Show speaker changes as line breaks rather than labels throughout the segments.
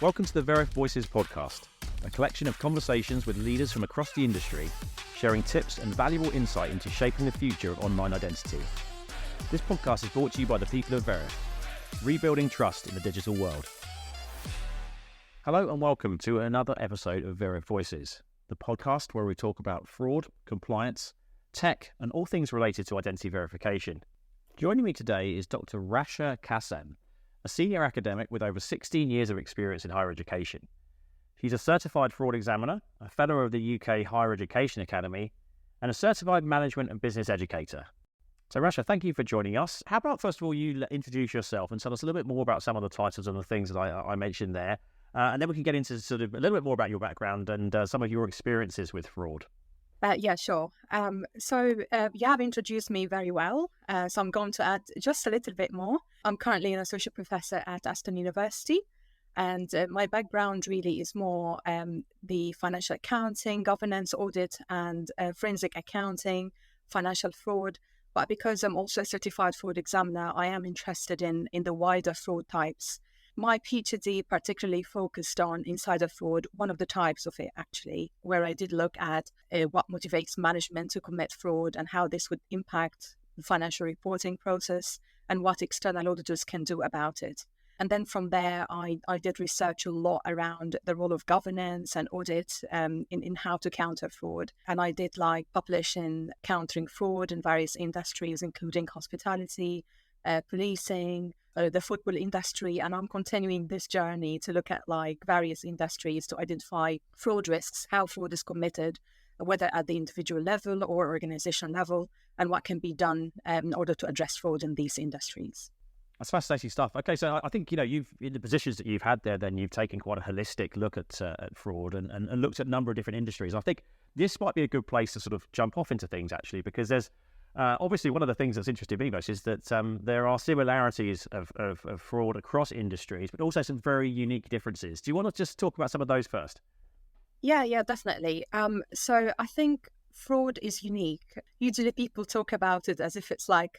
Welcome to the Veriff Voices podcast, a collection of conversations with leaders from across the industry, sharing tips and valuable insight into shaping the future of online identity. This podcast is brought to you by the people of Veriff, rebuilding trust in the digital world. Hello and welcome to another episode of Veriff Voices, the podcast where we talk about fraud, compliance, tech, and all things related to identity verification. Joining me today is Dr Rasha Kassem, a senior academic with over 16 years of experience in higher education. She's a certified fraud examiner, a fellow of the UK Higher Education Academy, and a certified management and business educator. So Rasha, thank you for joining us. How about first of all you introduce yourself and tell us a little bit more about some of the titles and the things that I mentioned there, and then we can get into sort of a little bit more about your background and some of your experiences with fraud.
Yeah, sure. So you have introduced me very well. So I'm going to add just a little bit more. I'm currently an associate professor at Aston University, and my background really is more the financial accounting, governance, audit, and forensic accounting, financial fraud. But because I'm also a certified fraud examiner, I am interested in the wider fraud types. My PhD particularly focused on insider fraud, one of the types of it actually, where I did look at what motivates management to commit fraud and how this would impact the financial reporting process and what external auditors can do about it. And then from there, I did research a lot around the role of governance and audit in how to counter fraud. And I did publish in countering fraud in various industries, including hospitality, policing, the football industry, and I'm continuing this journey to look at various industries to identify fraud risks, how fraud is committed, whether at the individual level or organization level, and what can be done in order to address fraud in these industries.
That's fascinating stuff. Okay, so I think, you've in the positions that you've had there, then you've taken quite a holistic look at fraud and looked at a number of different industries. I think this might be a good place to sort of jump off into things, actually, because there's obviously, one of the things that's interested me most is that there are similarities of fraud across industries, but also some very unique differences. Do you want to just talk about some of those first?
Yeah, definitely. So I think fraud is unique. Usually people talk about it as if it's one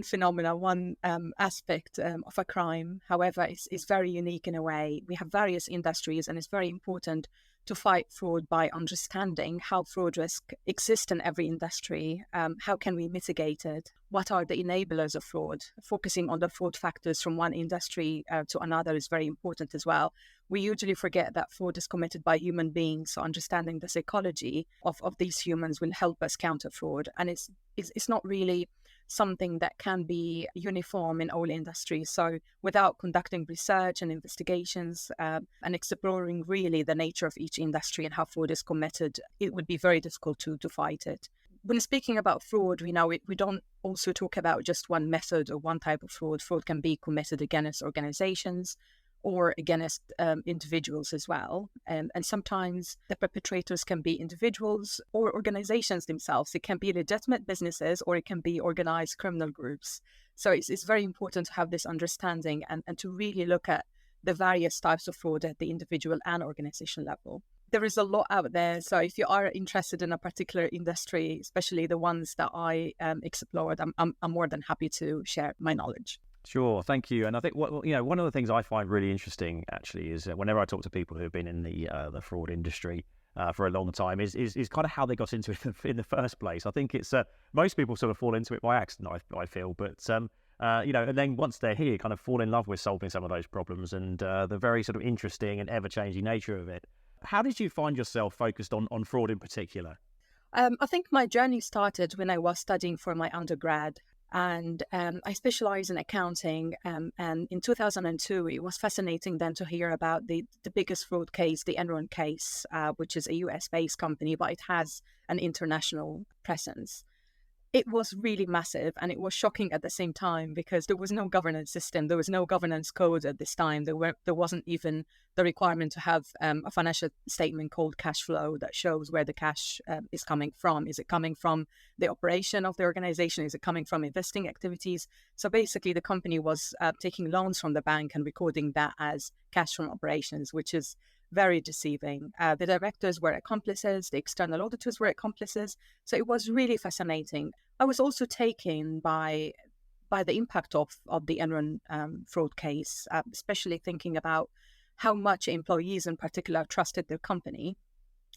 phenomena, one aspect of a crime. However, it's very unique in a way. We have various industries, and it's very important to fight fraud by understanding how fraud risk exists in every industry. How can we mitigate it? What are the enablers of fraud? Focusing on the fraud factors from one industry to another is very important as well. We usually forget that fraud is committed by human beings, so understanding the psychology of these humans will help us counter fraud. And it's not really something that can be uniform in all industries. So without conducting research and investigations and exploring really the nature of each industry and how fraud is committed, it would be very difficult to fight it. When speaking about fraud, we don't also talk about just one method or one type of fraud. Fraud can be committed against organizations or against individuals as well. And sometimes the perpetrators can be individuals or organizations themselves. It can be legitimate businesses or it can be organized criminal groups. So it's very important to have this understanding and to really look at the various types of fraud at the individual and organization level. There is a lot out there. So if you are interested in a particular industry, especially the ones that I explored, I'm more than happy to share my knowledge.
Sure, thank you. And I think one of the things I find really interesting actually is whenever I talk to people who have been in the fraud industry for a long time is kind of how they got into it in the first place. I think it's most people sort of fall into it by accident, I feel, but and then once they're here, kind of fall in love with solving some of those problems and the very sort of interesting and ever-changing nature of it. How did you find yourself focused on fraud in particular?
I think my journey started when I was studying for my undergrad. And I specialize in accounting. And in 2002, it was fascinating then to hear about the biggest fraud case, the Enron case, which is a US-based company, but it has an international presence. It was really massive and it was shocking at the same time because there was no governance system. There was no governance code at this time. There wasn't even the requirement to have a financial statement called cash flow that shows where the cash is coming from. Is it coming from the operation of the organization? Is it coming from investing activities? So basically the company was taking loans from the bank and recording that as cash from operations, which is very deceiving. The directors were accomplices, the external auditors were accomplices. So it was really fascinating. I was also taken by by the impact of the Enron fraud case, especially thinking about how much employees in particular trusted their company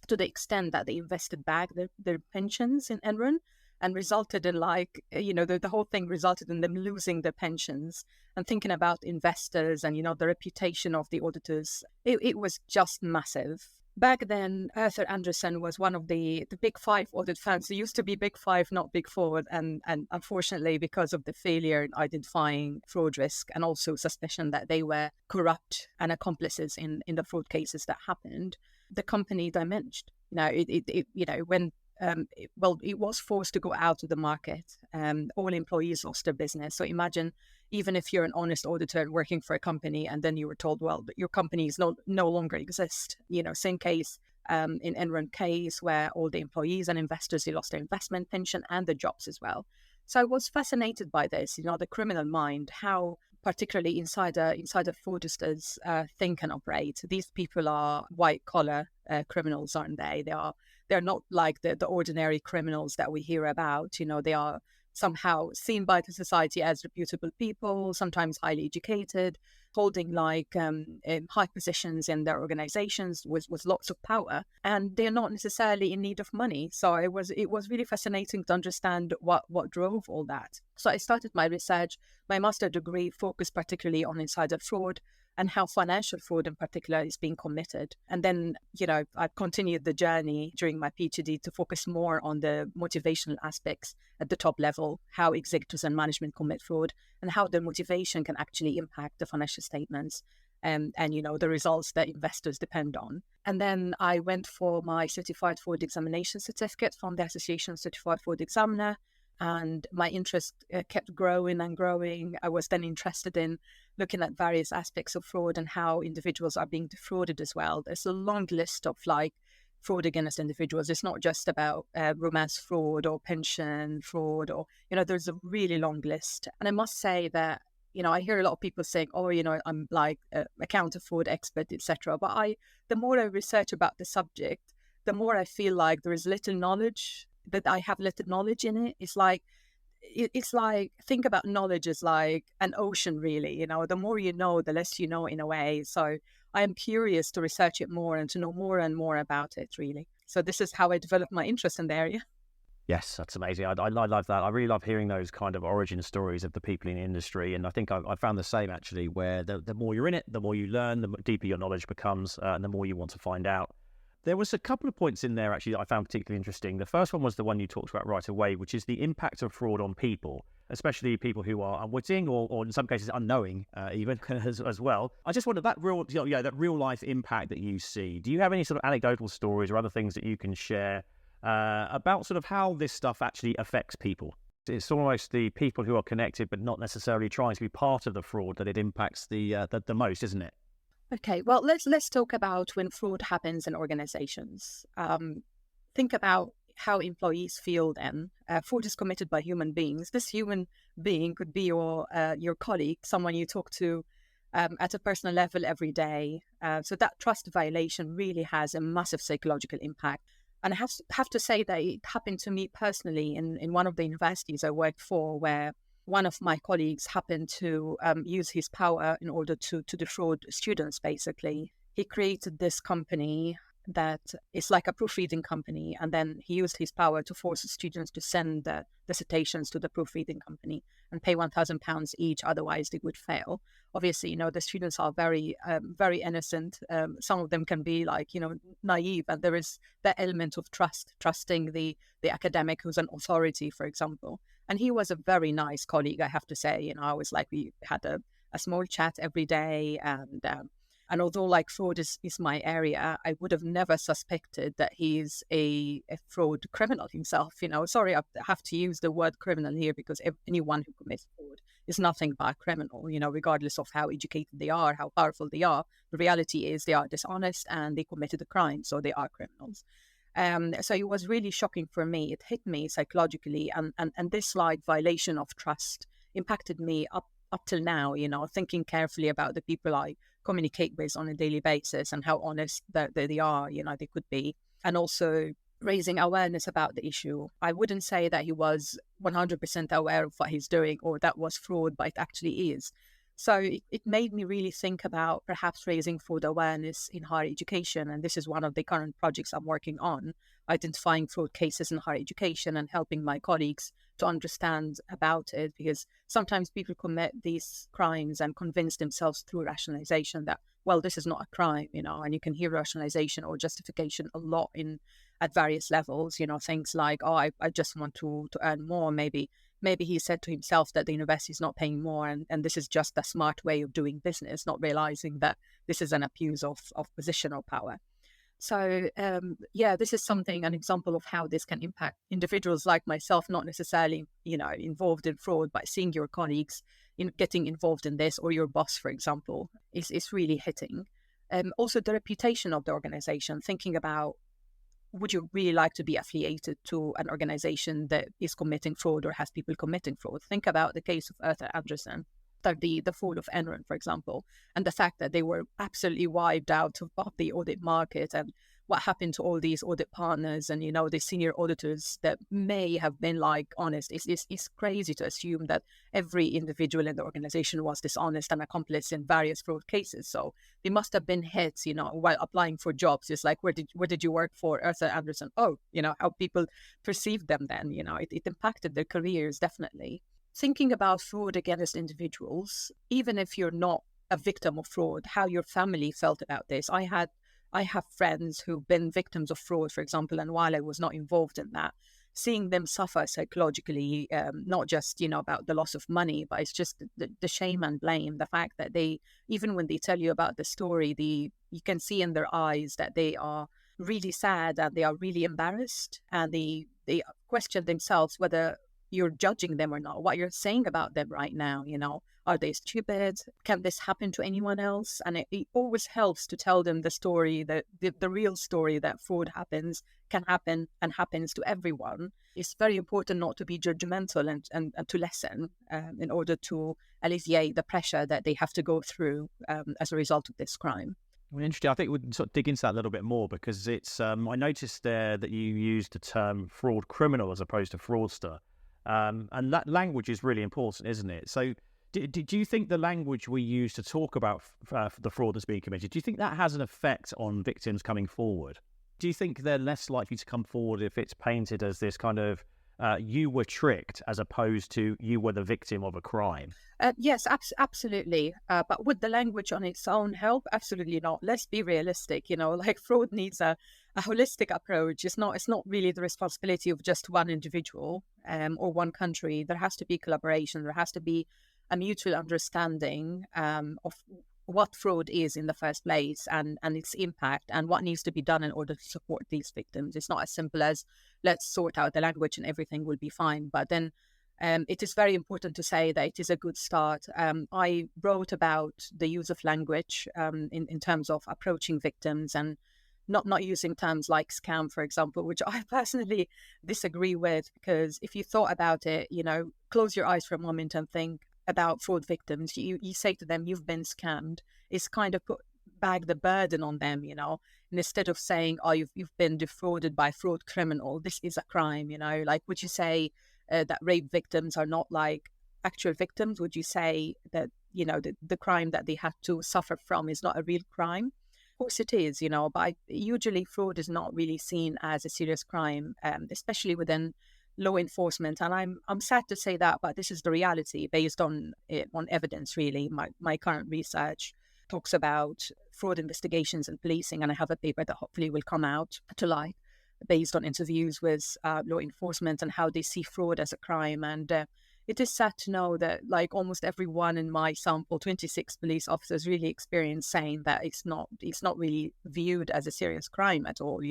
to the extent that they invested back their pensions in Enron, and resulted in the whole thing resulted in them losing their pensions, and thinking about investors and, the reputation of the auditors. It was just massive. Back then, Arthur Andersen was one of the big five audit firms. It used to be big five, not big four. And unfortunately, because of the failure in identifying fraud risk and also suspicion that they were corrupt and accomplices in the fraud cases that happened, the company diminished. It was forced to go out of the market. All employees lost their business. So imagine, even if you're an honest auditor working for a company and then you were told, well, your company is no longer exist. Same case in Enron case, where all the employees and investors, they lost their investment pension and their jobs as well. So I was fascinated by this, the criminal mind, how particularly insider fraudsters think and operate. These people are white collar criminals, aren't they? They're not like the ordinary criminals that we hear about. They are somehow seen by the society as reputable people, sometimes highly educated, holding high positions in their organizations with lots of power, and they're not necessarily in need of money. So it was really fascinating to understand what drove all that. So I started my research. My master degree focused particularly on insider fraud and how financial fraud in particular is being committed. And then, I continued the journey during my PhD to focus more on the motivational aspects at the top level, how executives and management commit fraud, and how the motivation can actually impact the financial statements and the results that investors depend on. And then I went for my Certified Fraud Examination certificate from the Association of Certified Fraud Examiner. And my interest kept growing and growing. I was then interested in looking at various aspects of fraud and how individuals are being defrauded as well. There's a long list of fraud against individuals. It's not just about romance fraud or pension fraud, or, there's a really long list. And I must say that, I hear a lot of people saying, I'm like a counter fraud expert, etc. But the more I research about the subject, the more I feel like there is little knowledge, that I have little knowledge in it. It's like think about knowledge as like an ocean, really. The more you know, the less you know, in a way. So I am curious to research it more and to know more and more about it, really. So this is how I developed my interest in the area.
Yes, that's amazing. I love that. I really love hearing those kind of origin stories of the people in the industry. And I think I found the same, actually, where the more you're in it, the more you learn, the deeper your knowledge becomes, and the more you want to find out. There was a couple of points in there, actually, that I found particularly interesting. The first one was the one you talked about right away, which is the impact of fraud on people, especially people who are unwitting or in some cases unknowing, even as well. I just wondered that real life impact that you see. Do you have any sort of anecdotal stories or other things that you can share about sort of how this stuff actually affects people? It's almost the people who are connected but not necessarily trying to be part of the fraud that it impacts the most, isn't it?
Okay, well, let's talk about when fraud happens in organizations. Think about how employees feel then. Fraud is committed by human beings. This human being could be your colleague, someone you talk to at a personal level every day. So that trust violation really has a massive psychological impact. And I have to say that it happened to me personally in one of the universities I worked for, where one of my colleagues happened to use his power in order to defraud students, basically. He created this company that is like a proofreading company, and then he used his power to force the students to send the citations to the proofreading company and pay £1,000 each, otherwise they would fail. Obviously, the students are very, very innocent. Some of them can be naive, and there is that element of trusting the academic who's an authority, for example. And he was a very nice colleague, I have to say. I was we had a small chat every day, and although fraud is my area, I would have never suspected that he's a fraud criminal himself. Sorry, I have to use the word criminal here, because anyone who commits fraud is nothing but a criminal, regardless of how educated they are, how powerful they are. The reality is they are dishonest and they committed a crime, so they are criminals. So it was really shocking for me. It hit me psychologically, and this violation of trust impacted me up till now, thinking carefully about the people I communicate with on a daily basis and how honest that they are, they could be. And also raising awareness about the issue. I wouldn't say that he was 100% aware of what he's doing or that was fraud, but it actually is. So it made me really think about perhaps raising fraud awareness in higher education. And this is one of the current projects I'm working on, identifying fraud cases in higher education and helping my colleagues to understand about it, because sometimes people commit these crimes and convince themselves through rationalization that, well, this is not a crime, and you can hear rationalization or justification a lot at various levels, things like, oh, I just want to earn more. Maybe he said to himself that the university is not paying more, and this is just a smart way of doing business, not realizing that this is an abuse of position or power. So, this is an example of how this can impact individuals like myself, not necessarily, involved in fraud, but seeing your colleagues getting involved in this, or your boss, for example, is really hitting. Also, the reputation of the organization, thinking about, would you really like to be affiliated to an organization that is committing fraud or has people committing fraud? Think about the case of Arthur Andersen, the fall of Enron, for example, and the fact that they were absolutely wiped out of the audit market, and what happened to all these audit partners and, the senior auditors that may have been honest. It's crazy to assume that every individual in the organization was dishonest and accomplice in various fraud cases. So they must have been hit, while applying for jobs. It's like, where did you work for? Arthur Andersen. Oh, how people perceived them then, it impacted their careers, definitely. Thinking about fraud against individuals, even if you're not a victim of fraud, how your family felt about this. I have friends who've been victims of fraud, for example, and while I was not involved in that, seeing them suffer psychologically, not just, about the loss of money, but it's just the shame and blame, the fact that even when they tell you about the story, you can see in their eyes that they are really sad and they are really embarrassed, and they question themselves whether you're judging them or not, what you're saying about them right now, are they stupid? Can this happen to anyone else? And it always helps to tell them the story, the real story, that fraud can happen and happens to everyone. It's very important not to be judgmental and to listen in order to alleviate the pressure that they have to go through as a result of this crime.
Well, interesting. I think we'd sort of dig into that a little bit more, because it's. I noticed there that you used the term fraud criminal as opposed to fraudster. And that language is really important, isn't it? So do you think the language we use to talk about the fraud that's being committed, do you think that has an effect on victims coming forward? Do you think they're less likely to come forward if it's painted as this kind of you were tricked, as opposed to you were the victim of a crime?
Yes, absolutely. But would the language on its own help? Absolutely not. Let's be realistic. Fraud needs a holistic approach. It's not really the responsibility of just one individual or one country. There has to be collaboration. There has to be a mutual understanding of what fraud is in the first place, and its impact, and what needs to be done in order to support these victims. It's not as simple as let's sort out the language and everything will be fine. But then it is very important to say that it is a good start. I wrote about the use of language in terms of approaching victims, and not using terms like scam, for example, which I personally disagree with, because if you thought about it, close your eyes for a moment and think about fraud victims. You say to them, you've been scammed. It's kind of put back the burden on them, and instead of saying, oh, you've been defrauded by fraud criminal, this is a crime, would you say that rape victims are not like actual victims? Would you say that, the crime that they had to suffer from is not a real crime? Of course it is, but usually fraud is not really seen as a serious crime, especially within law enforcement. And I'm sad to say that, but this is the reality based on evidence, really. My current research talks about fraud investigations and policing, and I have a paper that hopefully will come out to light based on interviews with law enforcement and how they see fraud as a crime. And it is sad to know that almost everyone in my sample, 26 police officers, really experienced saying that it's not really viewed as a serious crime at all.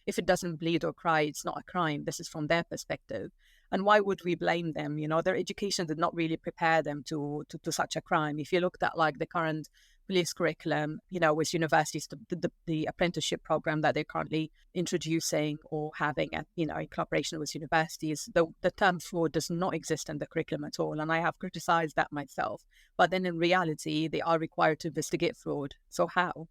If it doesn't bleed or cry, it's not a crime. This is from their perspective. And why would we blame them? Their education did not really prepare them to such a crime. If you looked at the current police curriculum, with universities, the apprenticeship program that they're currently introducing or having in collaboration with universities, the term fraud does not exist in the curriculum at all. And I have criticized that myself. But then in reality, they are required to investigate fraud. So how,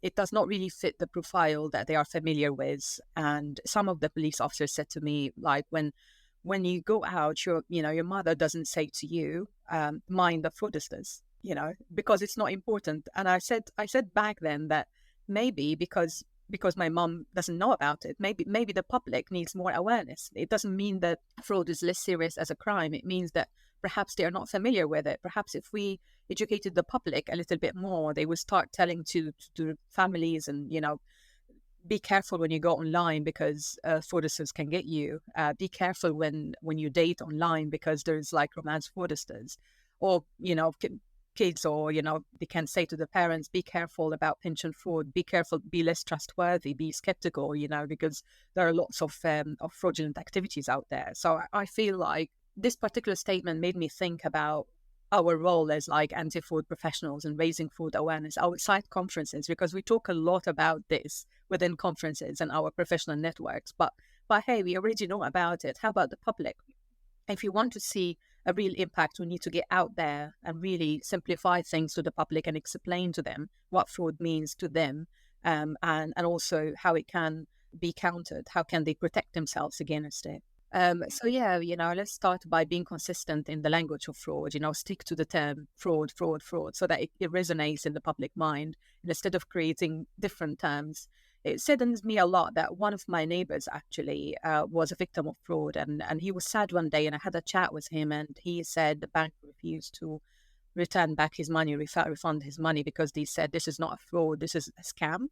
it does not really fit the profile that they are familiar with. And some of the police officers said to me, like, when you go out, your mother doesn't say to you, mind the fraudsters, because it's not important. And I said back then that maybe because my mom doesn't know about it, maybe the public needs more awareness. It doesn't mean that fraud is less serious as a crime. It means that perhaps they are not familiar with it. Perhaps if we educated the public a little bit more, they would start telling to families and, be careful when you go online because fraudsters can get you. Be careful when you date online because there's like romance fraudsters. Or, kids, or, they can say to the parents, be careful about pension fraud, be careful, be less trustworthy, be skeptical, because there are lots of fraudulent activities out there. So I feel like this particular statement made me think about our role as like anti-fraud professionals and raising fraud awareness outside conferences, because we talk a lot about this within conferences and our professional networks. But hey, we already know about it. How about the public? If you want to see a real impact, we need to get out there and really simplify things to the public and explain to them what fraud means to them, and also how it can be countered. How can they protect themselves against it? So yeah, let's start by being consistent in the language of fraud. Stick to the term fraud, so that it resonates in the public mind. And instead of creating different terms, it saddens me a lot that one of my neighbors actually was a victim of fraud, and he was sad one day, and I had a chat with him, and he said the bank refused to return back his money, refund his money, because they said this is not a fraud, this is a scam,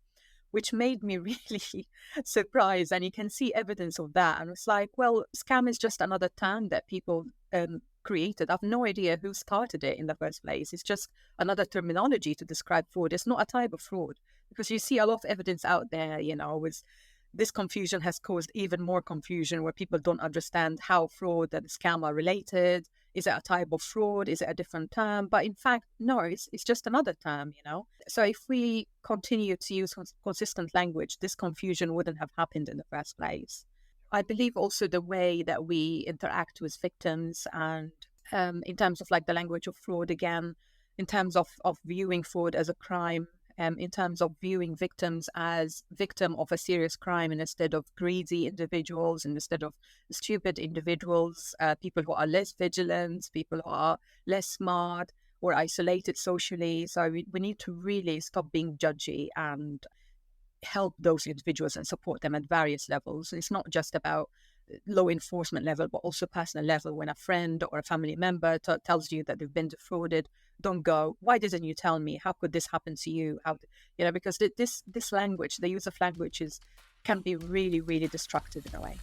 which made me really surprised. And you can see evidence of that. And it's like, well, scam is just another term that people created. I have no idea who started it in the first place. It's just another terminology to describe fraud. It's not a type of fraud, because you see a lot of evidence out there, with this confusion has caused even more confusion where people don't understand how fraud and scam are related. Is it a type of fraud? Is it a different term? But in fact, no, it's just another term, So if we continue to use consistent language, this confusion wouldn't have happened in the first place. I believe also the way that we interact with victims, and in terms of like the language of fraud, again, in terms of viewing fraud as a crime, in terms of viewing victims as victim of a serious crime instead of greedy individuals and instead of stupid individuals, people who are less vigilant, people who are less smart or isolated socially. So we need to really stop being judgy and help those individuals and support them at various levels. It's not just about law enforcement level, but also personal level. When a friend or a family member tells you that they've been defrauded, don't go, why didn't you tell me? How could this happen to you? Because this language, the use of language can be really, really destructive in a way.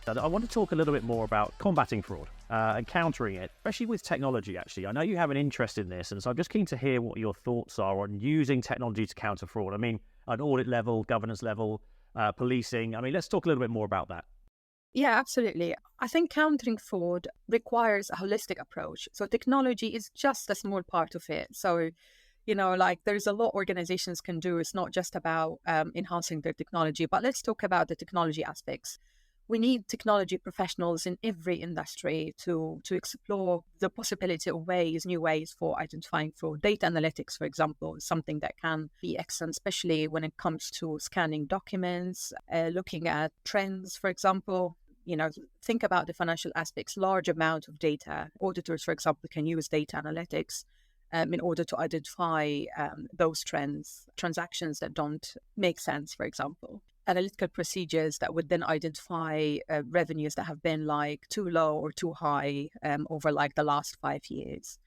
I want to talk a little bit more about combating fraud and countering it, especially with technology, actually. I know you have an interest in this, and so I'm just keen to hear what your thoughts are on using technology to counter fraud. I mean, at audit level, governance level, policing. I mean, let's talk a little bit more about that.
Yeah, absolutely. I think countering fraud requires a holistic approach. So technology is just a small part of it. So, there's a lot organizations can do. It's not just about enhancing their technology, but let's talk about the technology aspects. We need technology professionals in every industry to explore the possibility of new ways for identifying fraud. Data analytics, for example, is something that can be excellent, especially when it comes to scanning documents, looking at trends, for example. Think about the financial aspects, large amount of data. Auditors, for example, can use data analytics in order to identify those trends, transactions that don't make sense, for example. Analytical procedures that would then identify revenues that have been like too low or too high over like the last 5 years.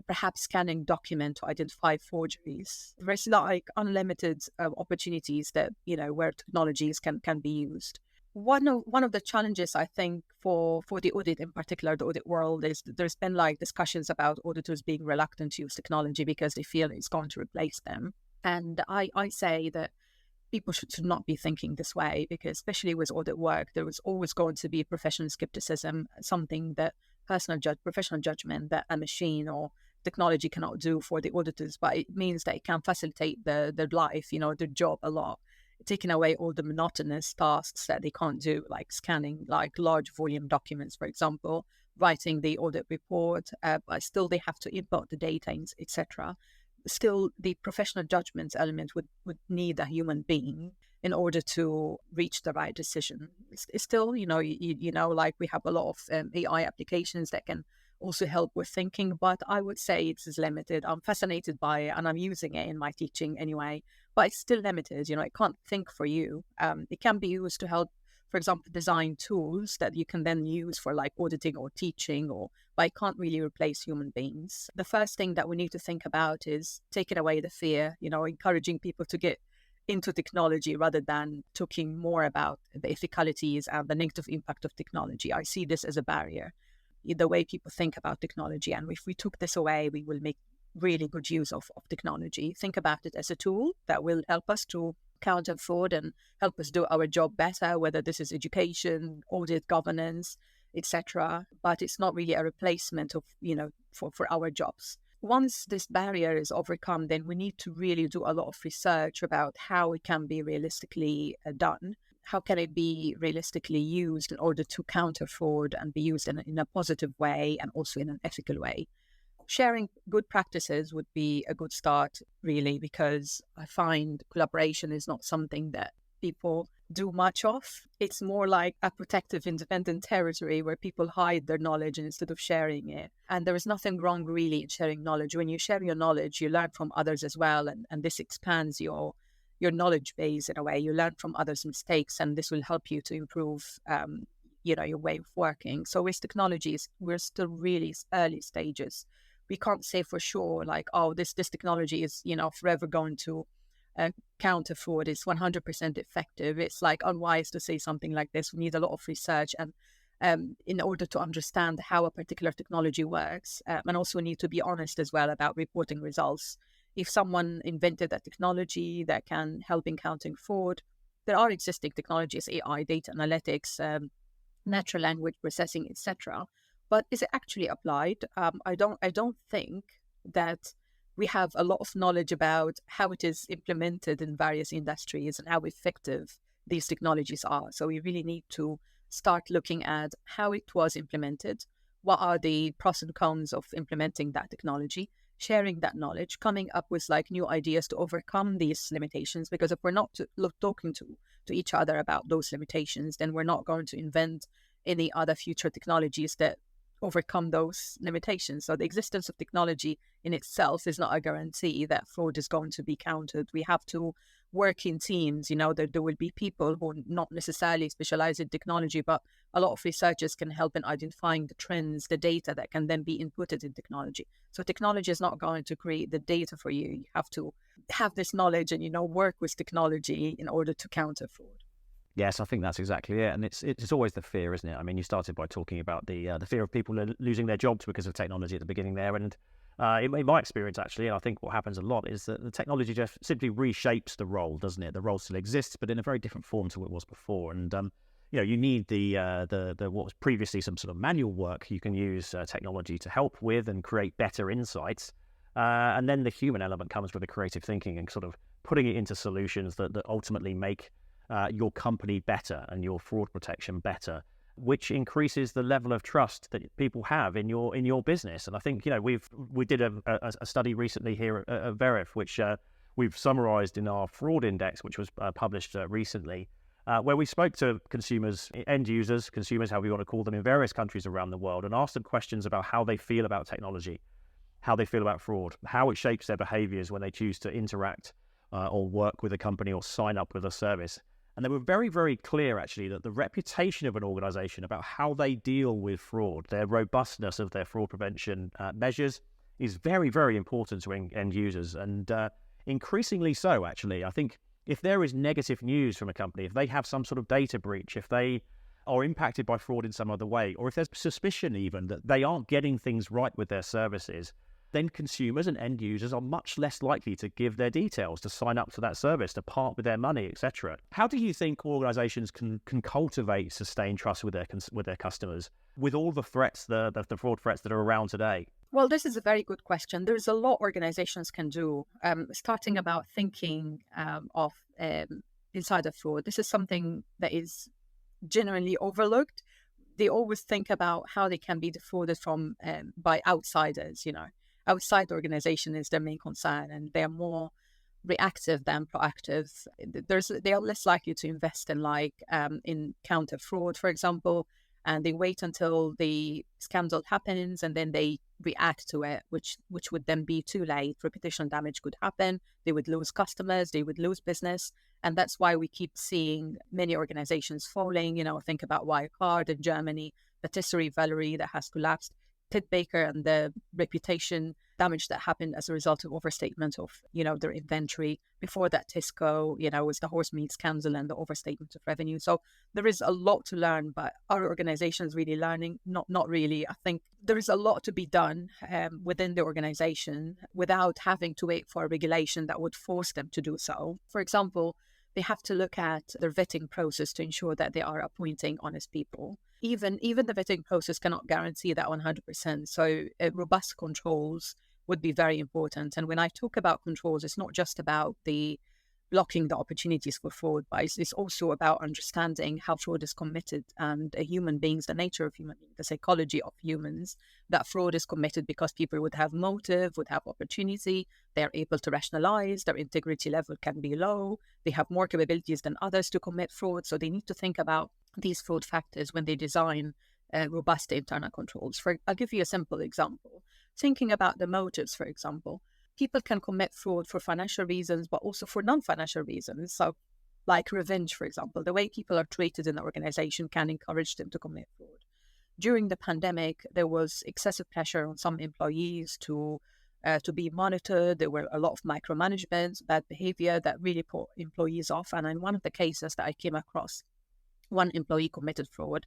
Perhaps scanning document to identify forgeries. There's like unlimited opportunities that, where technologies can be used. One of the challenges, I think, for the audit in particular, the audit world, is that there's been like discussions about auditors being reluctant to use technology because they feel it's going to replace them. And I say that people should not be thinking this way, because especially with audit work, there was always going to be professional skepticism, something that professional judgment that a machine or technology cannot do for the auditors, but it means that it can facilitate their life, their job a lot, taking away all the monotonous tasks that they can't do, like scanning like large volume documents, for example, writing the audit report, but still they have to input the data, etc. Still, the professional judgment element would need a human being in order to reach the right decision. It's still, like we have a lot of AI applications that can also help with thinking, but I would say it's limited. I'm fascinated by it and I'm using it in my teaching anyway, but it's still limited. It can't think for you. It can be used to help, for example, design tools that you can then use for like auditing or teaching, but it can't really replace human beings. The first thing that we need to think about is taking away the fear, encouraging people to get into technology rather than talking more about the ethicalities and the negative impact of technology. I see this as a barrier, the way people think about technology. And if we took this away, we will make really good use of technology. Think about it as a tool that will help us to counter fraud and help us do our job better, whether this is education, audit, governance, etc. But it's not really a replacement of, for our jobs. Once this barrier is overcome, then we need to really do a lot of research about how it can be realistically done. How can it be realistically used in order to counter fraud and be used in a positive way and also in an ethical way? Sharing good practices would be a good start, really, because I find collaboration is not something that people do much of. It's more like a protective, independent territory where people hide their knowledge instead of sharing it. And there is nothing wrong, really, in sharing knowledge. When you share your knowledge, you learn from others as well, and this expands your knowledge base in a way. You learn from others' mistakes, and this will help you to improve your way of working. So with technologies, we're still really early stages. We can't say for sure, like, oh, this technology is, forever going to counter fraud. It's 100% effective. It's like unwise to say something like this. We need a lot of research and in order to understand how a particular technology works, and also need to be honest as well about reporting results. If someone invented a technology that can help in countering fraud, there are existing technologies, AI, data analytics, natural language processing, etc. But is it actually applied? I don't think that we have a lot of knowledge about how it is implemented in various industries and how effective these technologies are. So we really need to start looking at how it was implemented, what are the pros and cons of implementing that technology, sharing that knowledge, coming up with like new ideas to overcome these limitations. Because if we're not talking to each other about those limitations, then we're not going to invent any other future technologies that overcome those limitations. So the existence of technology in itself is not a guarantee that fraud is going to be countered. We have to work in teams. There will be people who not necessarily specialize in technology, but a lot of researchers can help in identifying the trends, the data that can then be inputted in technology. So technology is not going to create the data for you. You have to have this knowledge and, work with technology in order to counter fraud.
Yes, I think that's exactly it. And it's always the fear, isn't it? I mean, you started by talking about the fear of people losing their jobs because of technology at the beginning there. And in my experience, actually, and I think what happens a lot is that the technology just simply reshapes the role, doesn't it? The role still exists, but in a very different form to what it was before. And, you need the what was previously some sort of manual work. You can use technology to help with and create better insights. And then the human element comes with the creative thinking and sort of putting it into solutions that ultimately make your company better and your fraud protection better, which increases the level of trust that people have in your business. And I think we did a study recently here at Veriff, which we've summarized in our fraud index, which was published recently, where we spoke to consumers, end users, consumers, however you want to call them, in various countries around the world, and asked them questions about how they feel about technology, how they feel about fraud, how it shapes their behaviors when they choose to interact or work with a company or sign up with a service. And they were very, very clear, actually, that the reputation of an organization about how they deal with fraud, their robustness of their fraud prevention measures, is very, very important to end users. And increasingly so, actually. I think if there is negative news from a company, if they have some sort of data breach, if they are impacted by fraud in some other way, or if there's suspicion even that they aren't getting things right with their services, then consumers and end users are much less likely to give their details, to sign up to that service, to part with their money, etc. How do you think organizations can cultivate sustained trust with their customers with all the threats, the fraud threats that are around today?
Well, this is a very good question. There's a lot organizations can do, starting about thinking of insider fraud. This is something that is generally overlooked. they always think about how they can be defrauded from by outsiders. Outside the organization is their main concern, and they're more reactive than proactive. They are less likely to invest in counter fraud, for example, and they wait until the scandal happens and then they react to it, which would then be too late. Reputational damage could happen. They would lose customers. They would lose business. And that's why we keep seeing many organizations falling. Think about Wirecard in Germany, Patisserie Valerie that has collapsed, Ted Baker and the reputation damage that happened as a result of overstatement of, their inventory. Before that, Tisco, was the horse meat scandal and the overstatement of revenue. So there is a lot to learn, but our organization is really learning? Not really. I think there is a lot to be done within the organization without having to wait for a regulation that would force them to do so. For example, they have to look at their vetting process to ensure that they are appointing honest people. Even the vetting process cannot guarantee that 100%. So robust controls would be very important. And when I talk about controls, it's not just about blocking the opportunities for fraud, but it's also about understanding how fraud is committed and human beings, the nature of human beings, the psychology of humans, that fraud is committed because people would have motive, would have opportunity, they're able to rationalize, their integrity level can be low, they have more capabilities than others to commit fraud. So they need to think about these fraud factors when they design robust internal controls. I'll give you a simple example. Thinking about the motives, for example, people can commit fraud for financial reasons, but also for non-financial reasons. So like revenge, for example, the way people are treated in the organization can encourage them to commit fraud. During the pandemic, there was excessive pressure on some employees to be monitored. There were a lot of micromanagement, bad behavior that really put employees off. And in one of the cases that I came across, one employee committed fraud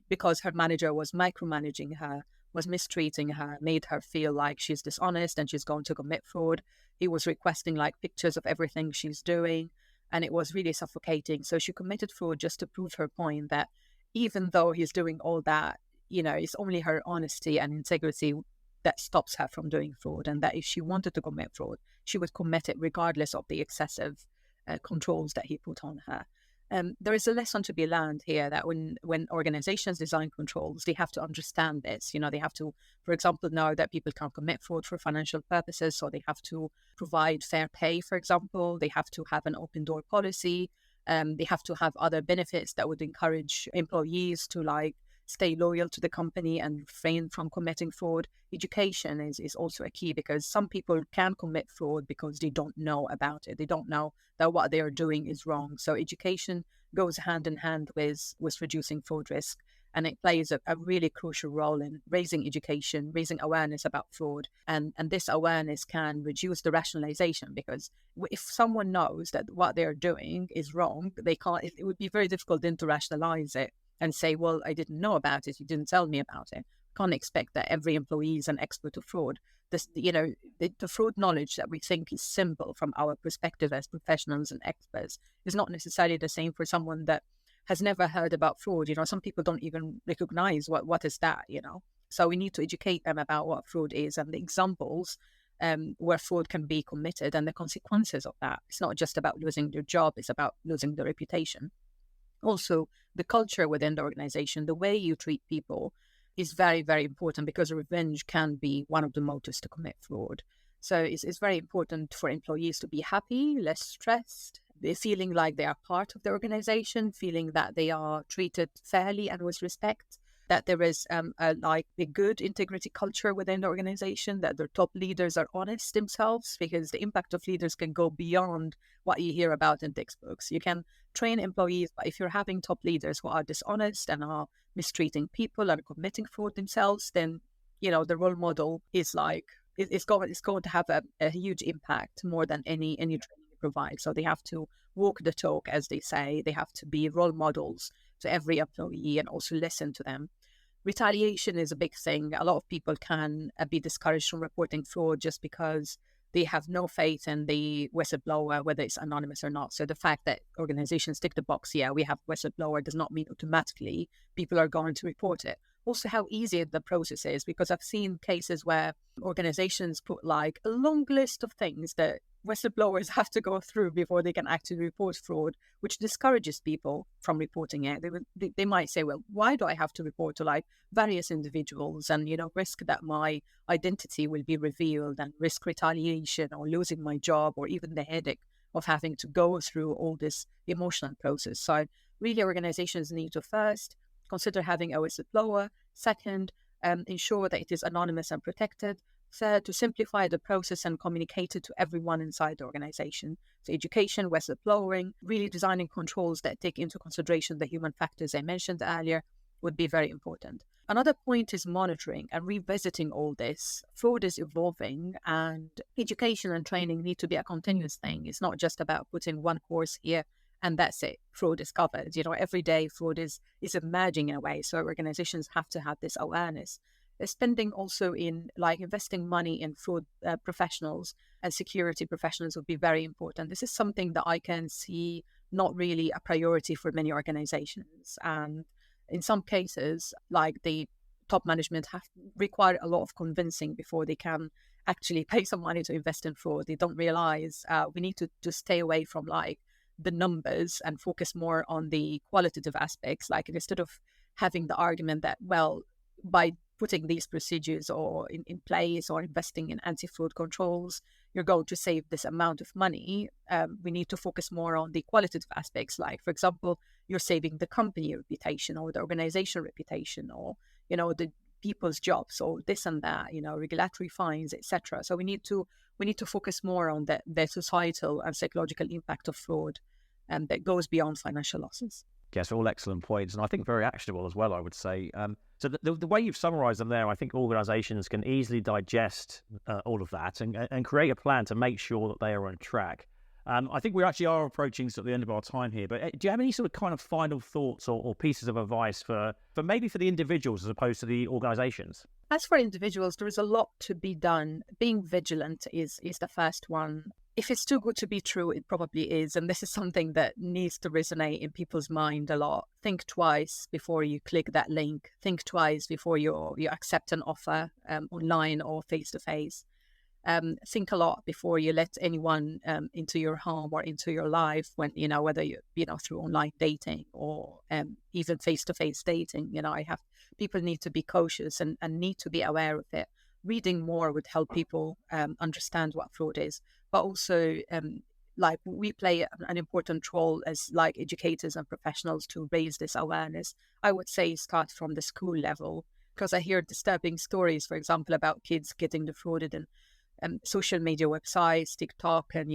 because her manager was micromanaging her, was mistreating her, made her feel like she's dishonest and she's going to commit fraud. He was requesting pictures of everything she's doing, and it was really suffocating. So she committed fraud just to prove her point that even though he's doing all that, it's only her honesty and integrity that stops her from doing fraud, and that if she wanted to commit fraud, she would commit it regardless of the excessive controls that he put on her. There is a lesson to be learned here that when organizations design controls, they have to understand this. They have to, for example, know that people can't commit fraud for financial purposes. So they have to provide fair pay, for example. They have to have an open door policy. They have to have other benefits that would encourage employees to stay loyal to the company and refrain from committing fraud. Education is also a key, because some people can commit fraud because they don't know about it. They don't know that what they are doing is wrong. So education goes hand in hand with reducing fraud risk. And it plays a really crucial role in raising education, raising awareness about fraud. And this awareness can reduce the rationalization, because if someone knows that what they're doing is wrong, it would be very difficult then to rationalize it and say, well, I didn't know about it, you didn't tell me about it. Can't expect that every employee is an expert of fraud. The fraud knowledge that we think is simple from our perspective as professionals and experts is not necessarily the same for someone that has never heard about fraud. Some people don't even recognize what is that, So we need to educate them about what fraud is and the examples where fraud can be committed and the consequences of that. It's not just about losing their job, it's about losing their reputation. Also, the culture within the organization, the way you treat people is very, very important, because revenge can be one of the motives to commit fraud. So it's very important for employees to be happy, less stressed, feeling like they are part of the organization, feeling that they are treated fairly and with respect, that there is a good integrity culture within the organization, that their top leaders are honest themselves, because the impact of leaders can go beyond what you hear about in textbooks. You can train employees, but if you're having top leaders who are dishonest and are mistreating people and committing fraud themselves, then the role model is it's going to have a huge impact, more than any training you provide. So they have to walk the talk, as they say. They have to be role models to every employee and also listen to them. Retaliation is a big thing. A lot of people can be discouraged from reporting fraud just because they have no faith in the whistleblower, whether it's anonymous or not. So the fact that organizations tick the box, we have whistleblower, does not mean automatically people are going to report it. also how easy the process is, because I've seen cases where organizations put like a long list of things that whistleblowers have to go through before they can actually report fraud, which discourages people from reporting it. They might say, well, why do I have to report to like various individuals and, risk that my identity will be revealed and risk retaliation or losing my job or even the headache of having to go through all this emotional process. So really organizations need to first consider having a whistleblower. Second, ensure that it is anonymous and protected. Third, to simplify the process and communicate it to everyone inside the organization. So education, whistleblowing, really designing controls that take into consideration the human factors I mentioned earlier would be very important. Another point is monitoring and revisiting all this. Fraud is evolving, and education and training need to be a continuous thing. It's not just about putting one course here and that's it. Fraud is covered. Every day fraud is emerging in a way. So organizations have to have this awareness. Spending also in investing money in fraud professionals and security professionals would be very important. This is something that I can see not really a priority for many organizations. And in some cases, the top management have required a lot of convincing before they can actually pay some money to invest in fraud. They don't realize we need to stay away from the numbers and focus more on the qualitative aspects. Instead of having the argument that, well, by putting these procedures or in place or investing in anti-fraud controls, you're going to save this amount of money. We need to focus more on the qualitative aspects. For example, you're saving the company reputation or the organization reputation or, the people's jobs or this and that, regulatory fines, etc. So we need to focus more on the societal and psychological impact of fraud that goes beyond financial losses.
Yes, all excellent points, and I think very actionable as well, I would say. So the way you've summarised them there, I think organisations can easily digest all of that and create a plan to make sure that they are on track. I think we actually are approaching sort of the end of our time here, but do you have any sort of kind of final thoughts or pieces of advice for maybe for the individuals as opposed to the organisations?
As for individuals, there is a lot to be done. Being vigilant is the first one. If it's too good to be true, it probably is. And this is something that needs to resonate in people's mind a lot. Think twice before you click that link. Think twice before you accept an offer online or face-to-face. Think a lot before you let anyone into your home or into your life when, whether through online dating or even face-to-face dating. People need to be cautious and need to be aware of it. Reading more would help people understand what fraud is. But also, we play an important role as educators and professionals to raise this awareness. I would say start from the school level, because I hear disturbing stories, for example, about kids getting defrauded in social media websites, TikTok and,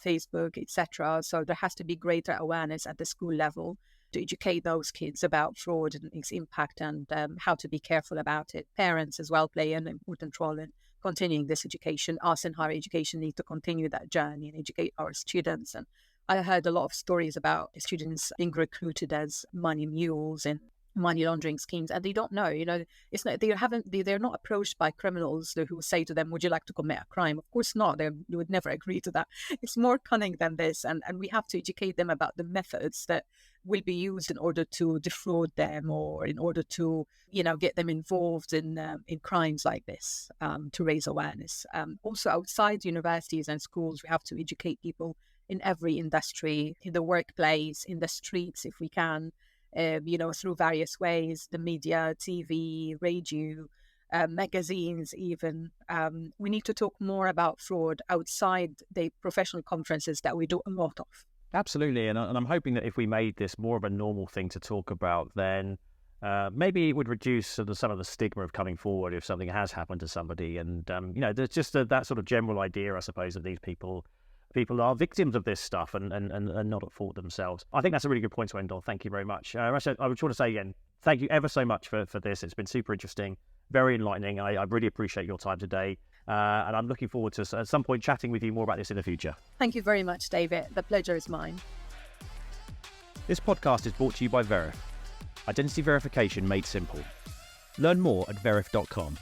Facebook, etc. So there has to be greater awareness at the school level to educate those kids about fraud and its impact and how to be careful about it. Parents as well play an important role in continuing this education. Us in higher education need to continue that journey and educate our students. And I heard a lot of stories about students being recruited as money mules and money laundering schemes, and they don't know. It's not they're not approached by criminals who say to them, "Would you like to commit a crime?" Of course not. They would never agree to that. It's more cunning than this, and we have to educate them about the methods that will be used in order to defraud them or in order to get them involved in crimes like this, to raise awareness. Also outside universities and schools, we have to educate people in every industry, in the workplace, in the streets if we can, through various ways, the media, TV, radio, magazines even. We need to talk more about fraud outside the professional conferences that we do a lot of.
Absolutely, and I'm hoping that if we made this more of a normal thing to talk about, then maybe it would reduce some of the stigma of coming forward if something has happened to somebody. And, there's just that sort of general idea, I suppose, that these people are victims of this stuff and not at fault themselves. I think that's a really good point to end on. Thank you very much. Rasha, I just want to say again, thank you ever so much for this. It's been super interesting, very enlightening. I really appreciate your time today. And I'm looking forward to at some point chatting with you more about this in the future.
Thank you very much, David. The pleasure is mine.
This podcast is brought to you by Veriff. Identity verification made simple. Learn more at veriff.com.